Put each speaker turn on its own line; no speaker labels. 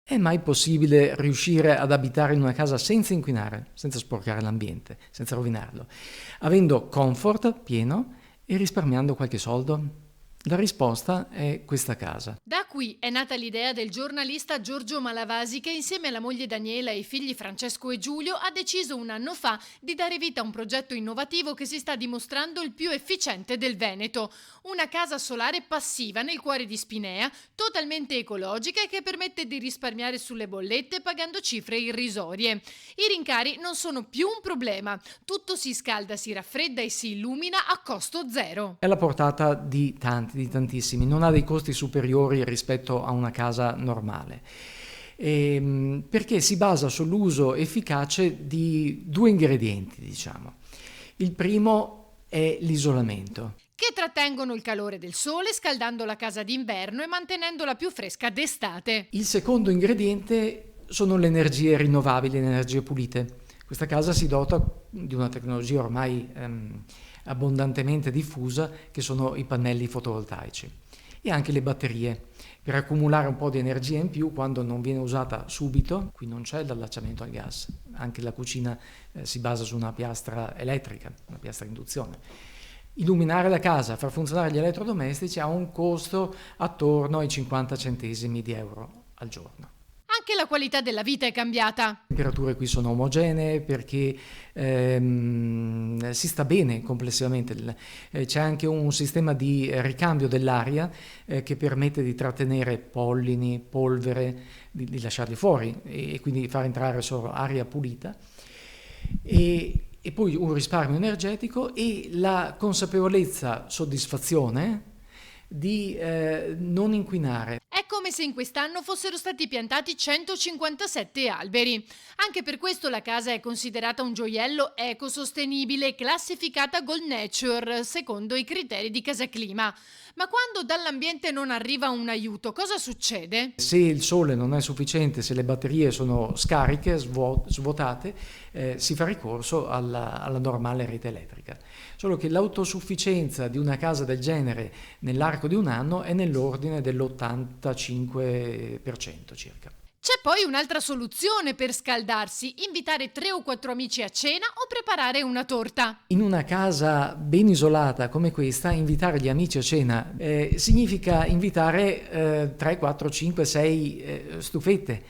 È mai possibile riuscire ad abitare in una casa senza inquinare, senza sporcare l'ambiente, senza rovinarlo, avendo comfort pieno e risparmiando qualche soldo? La risposta è questa casa.
Da qui è nata l'idea del giornalista Giorgio Malavasi che insieme alla moglie Daniela e i figli Francesco e Giulio ha deciso un anno fa di dare vita a un progetto innovativo che si sta dimostrando il più efficiente del Veneto. Una casa solare passiva nel cuore di Spinea, totalmente ecologica e che permette di risparmiare sulle bollette pagando cifre irrisorie. I rincari non sono più un problema, tutto si scalda, si raffredda e si illumina a costo zero.
È alla portata di tanti, di tantissimi, non ha dei costi superiori rispetto a una casa normale. Perché si basa sull'uso efficace di due ingredienti, diciamo. Il primo è l'isolamento.
Che trattengono il calore del sole scaldando la casa d'inverno e mantenendola più fresca d'estate.
Il secondo ingrediente sono le energie rinnovabili, le energie pulite. Questa casa si dota di una tecnologia ormai abbondantemente diffusa, che sono i pannelli fotovoltaici e anche le batterie, per accumulare un po' di energia in più quando non viene usata subito. Qui non c'è l'allacciamento al gas, anche la cucina si basa su una piastra elettrica, una piastra a induzione. Illuminare la casa, far funzionare gli elettrodomestici ha un costo attorno ai 50 centesimi di euro al giorno.
Anche la qualità della vita è cambiata.
Le temperature qui sono omogenee perché si sta bene complessivamente. C'è anche un sistema di ricambio dell'aria che permette di trattenere pollini, polvere, di lasciarli fuori e quindi far entrare solo aria pulita. E poi un risparmio energetico e la consapevolezza, soddisfazione di non inquinare.
È come se in quest'anno fossero stati piantati 157 alberi. Anche per questo la casa è considerata un gioiello ecosostenibile, classificata Gold Nature, secondo i criteri di Casaclima. Ma quando dall'ambiente non arriva un aiuto, cosa succede?
Se il sole non è sufficiente, se le batterie sono scariche, svuotate, si fa ricorso alla normale rete elettrica. Solo che l'autosufficienza di una casa del genere nell'arco di un anno è nell'ordine dell'85% circa.
C'è poi un'altra soluzione per scaldarsi: invitare 3 o 4 amici a cena o preparare una torta.
In una casa ben isolata come questa, invitare gli amici a cena significa invitare 3, 4, 5, 6 stufette